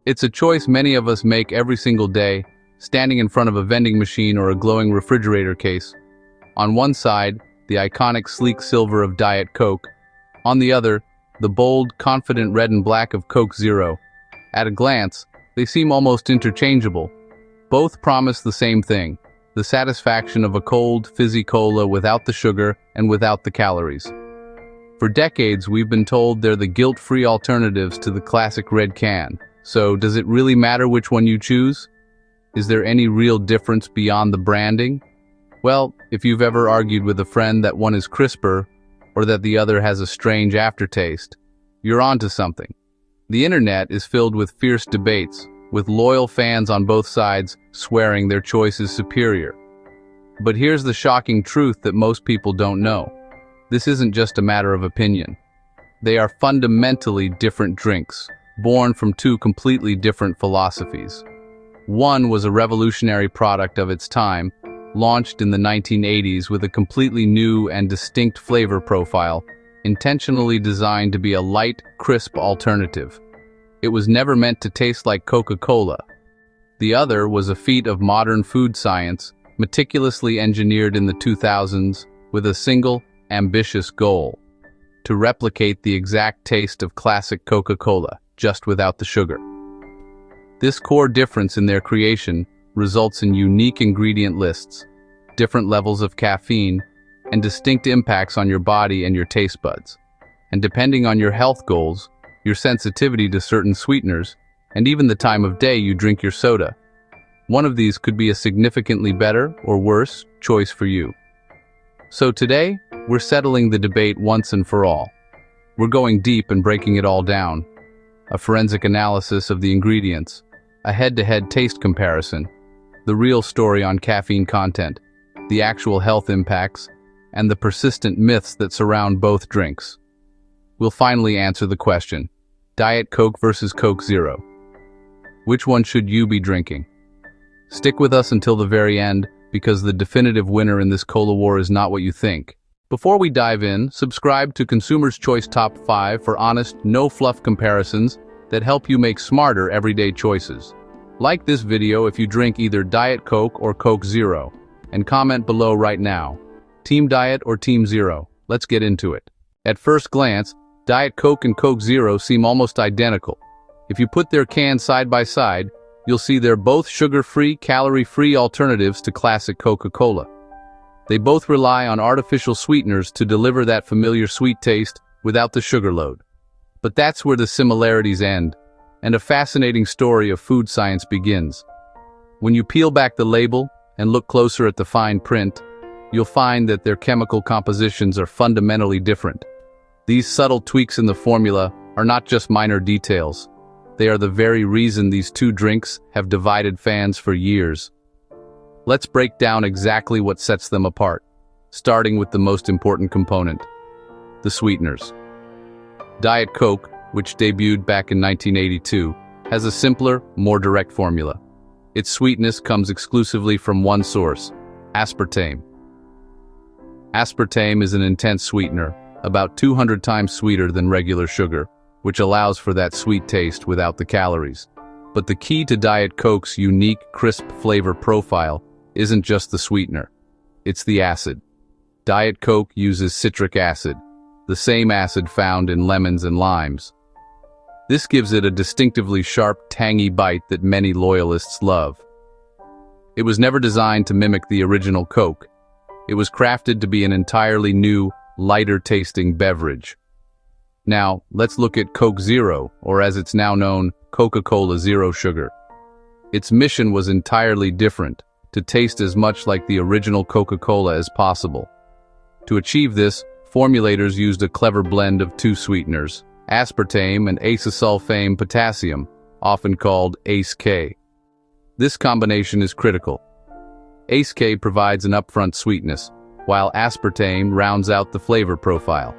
It's a choice many of us make every single day, standing in front of a vending machine or a glowing refrigerator case. On one side, the iconic sleek silver of Diet Coke. On the other, the bold, confident red and black of Coke Zero. At a glance, they seem almost interchangeable. Both promise the same thing: the satisfaction of a cold, fizzy cola without the sugar and without the calories. For decades, we've been told they're the guilt-free alternatives to the classic red can. So, does it really matter which one you choose? Is there any real difference beyond the branding? Well, if you've ever argued with a friend that one is crisper or that the other has a strange aftertaste, you're onto something. The internet is filled with fierce debates, with loyal fans on both sides swearing their choice is superior. But here's the shocking truth that most people don't know. This isn't just a matter of opinion. They are fundamentally different drinks, born from two completely different philosophies. One was a revolutionary product of its time, launched in the 1980s with a completely new and distinct flavor profile, intentionally designed to be a light, crisp alternative. It was never meant to taste like Coca-Cola. The other was a feat of modern food science, meticulously engineered in the 2000s with a single, ambitious goal: to replicate the exact taste of classic Coca-Cola, just without the sugar. This core difference in their creation results in unique ingredient lists, different levels of caffeine, and distinct impacts on your body and your taste buds. And depending on your health goals, your sensitivity to certain sweeteners, and even the time of day you drink your soda, one of these could be a significantly better or worse choice for you. So today, we're settling the debate once and for all. We're going deep and breaking it all down. A forensic analysis of the ingredients, a head-to-head taste comparison, the real story on caffeine content, the actual health impacts, and the persistent myths that surround both drinks. We'll finally answer the question: Diet Coke versus Coke Zero. Which one should you be drinking? Stick with us until the very end, because the definitive winner in this cola war is not what you think. Before we dive in, subscribe to Consumer's Choice Top 5 for honest, no-fluff comparisons that help you make smarter everyday choices. Like this video if you drink either Diet Coke or Coke Zero, and comment below right now. Team Diet or Team Zero? Let's get into it. At first glance, Diet Coke and Coke Zero seem almost identical. If you put their cans side by side, you'll see they're both sugar-free, calorie-free alternatives to classic Coca-Cola. They both rely on artificial sweeteners to deliver that familiar sweet taste without the sugar load. But that's where the similarities end, and a fascinating story of food science begins. When you peel back the label and look closer at the fine print, you'll find that their chemical compositions are fundamentally different. These subtle tweaks in the formula are not just minor details. They are the very reason these two drinks have divided fans for years. Let's break down exactly what sets them apart, starting with the most important component: the sweeteners. Diet Coke, which debuted back in 1982, has a simpler, more direct formula. Its sweetness comes exclusively from one source: aspartame. Aspartame is an intense sweetener, about 200 times sweeter than regular sugar, which allows for that sweet taste without the calories. But the key to Diet Coke's unique, crisp flavor profile isn't just the sweetener. It's the acid. Diet Coke uses citric acid, the same acid found in lemons and limes. This gives it a distinctively sharp, tangy bite that many loyalists love. It was never designed to mimic the original Coke. It was crafted to be an entirely new, lighter-tasting beverage. Now, let's look at Coke Zero, or as it's now known, Coca-Cola Zero Sugar. Its mission was entirely different: to taste as much like the original Coca-Cola as possible. To achieve this, formulators used a clever blend of two sweeteners, aspartame and acesulfame potassium, often called ACE-K. This combination is critical. ACE-K provides an upfront sweetness, while aspartame rounds out the flavor profile.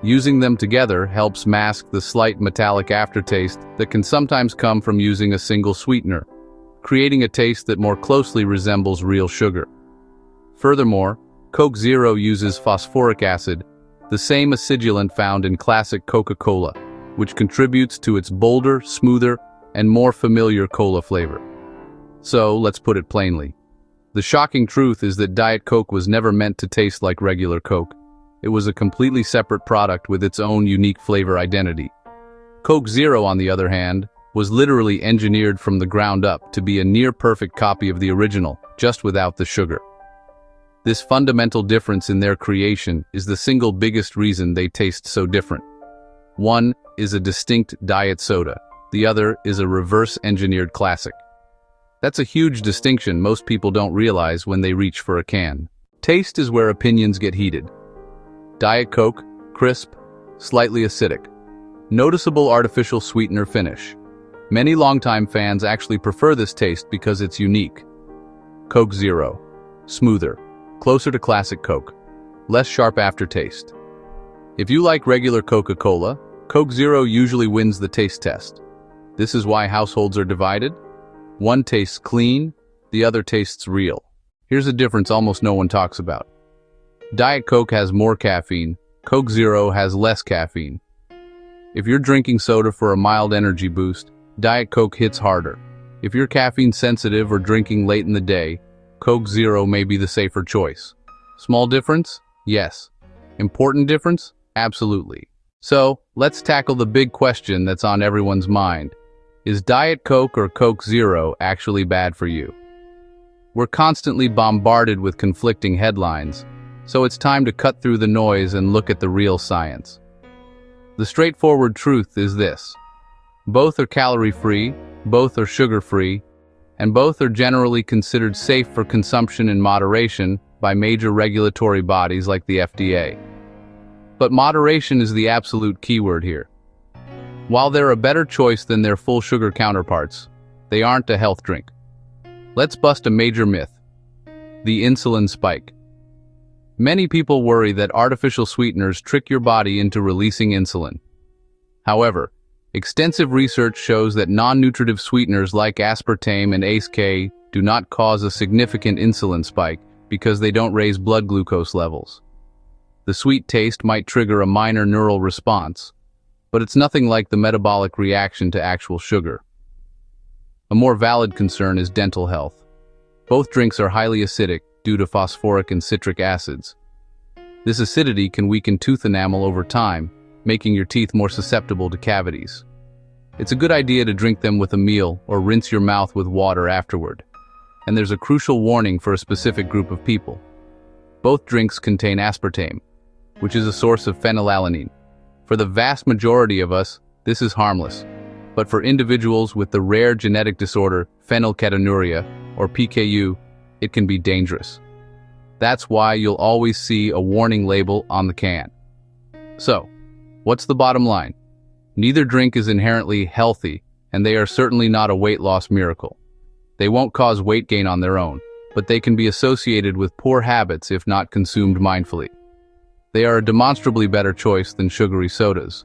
Using them together helps mask the slight metallic aftertaste that can sometimes come from using a single sweetener, creating a taste that more closely resembles real sugar. Furthermore, Coke Zero uses phosphoric acid, the same acidulant found in classic Coca-Cola, which contributes to its bolder, smoother, and more familiar cola flavor. So, let's put it plainly. The shocking truth is that Diet Coke was never meant to taste like regular Coke. It was a completely separate product with its own unique flavor identity. Coke Zero, on the other hand, was literally engineered from the ground up to be a near-perfect copy of the original, just without the sugar. This fundamental difference in their creation is the single biggest reason they taste so different. One is a distinct diet soda, the other is a reverse-engineered classic. That's a huge distinction most people don't realize when they reach for a can. Taste is where opinions get heated. Diet Coke, crisp, slightly acidic. Noticeable artificial sweetener finish. Many longtime fans actually prefer this taste because it's unique. Coke Zero, smoother, closer to classic Coke, less sharp aftertaste. If you like regular Coca-Cola, Coke Zero usually wins the taste test. This is why households are divided. One tastes clean, the other tastes real. Here's a difference almost no one talks about. Diet Coke has more caffeine, Coke Zero has less caffeine. If you're drinking soda for a mild energy boost, Diet Coke hits harder. If you're caffeine sensitive or drinking late in the day, Coke Zero may be the safer choice. Small difference? Yes. Important difference? Absolutely. So, let's tackle the big question that's on everyone's mind. Is Diet Coke or Coke Zero actually bad for you? We're constantly bombarded with conflicting headlines, so it's time to cut through the noise and look at the real science. The straightforward truth is this. Both are calorie-free, both are sugar-free, and both are generally considered safe for consumption in moderation by major regulatory bodies like the FDA. But moderation is the absolute keyword here. While they're a better choice than their full sugar counterparts, they aren't a health drink. Let's bust a major myth: the insulin spike. Many people worry that artificial sweeteners trick your body into releasing insulin. However, extensive research shows that non-nutritive sweeteners like aspartame and ACE do not cause a significant insulin spike because they don't raise blood glucose levels. The sweet taste might trigger a minor neural response, but it's nothing like the metabolic reaction to actual sugar. A more valid concern is dental health. Both drinks are highly acidic due to phosphoric and citric acids. This acidity can weaken tooth enamel over time, making your teeth more susceptible to cavities. It's a good idea to drink them with a meal or rinse your mouth with water afterward. And there's a crucial warning for a specific group of people. Both drinks contain aspartame, which is a source of phenylalanine. For the vast majority of us, this is harmless. But for individuals with the rare genetic disorder phenylketonuria, or PKU, it can be dangerous. That's why you'll always see a warning label on the can. So, what's the bottom line? Neither drink is inherently healthy, and they are certainly not a weight loss miracle. They won't cause weight gain on their own, but they can be associated with poor habits if not consumed mindfully. They are a demonstrably better choice than sugary sodas,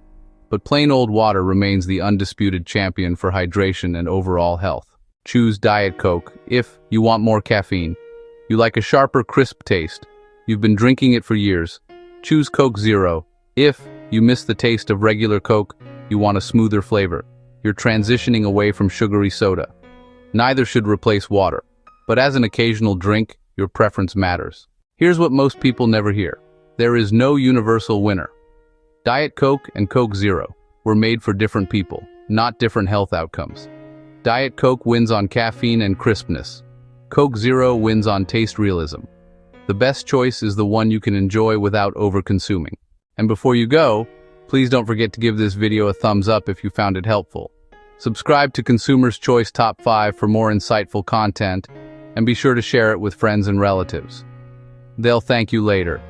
but plain old water remains the undisputed champion for hydration and overall health. Choose Diet Coke if you want more caffeine. You like a sharper, crisp taste. You've been drinking it for years. Choose Coke Zero if you miss the taste of regular Coke. You want a smoother flavor. You're transitioning away from sugary soda. Neither should replace water, but as an occasional drink, your preference matters. Here's what most people never hear. There is no universal winner. Diet Coke and Coke Zero were made for different people, not different health outcomes. Diet Coke wins on caffeine and crispness. Coke Zero wins on taste realism. The best choice is the one you can enjoy without over-consuming. And before you go, please don't forget to give this video a thumbs up if you found it helpful. Subscribe to Consumer's Choice Top 5 for more insightful content, and be sure to share it with friends and relatives. They'll thank you later.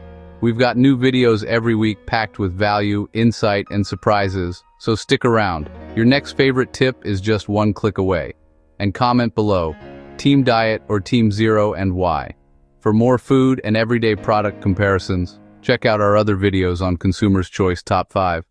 We've got new videos every week packed with value, insight, and surprises, so stick around. Your next favorite tip is just one click away. And comment below, Team Diet or Team Zero, and why. For more food and everyday product comparisons, check out our other videos on Consumer's Choice Top 5.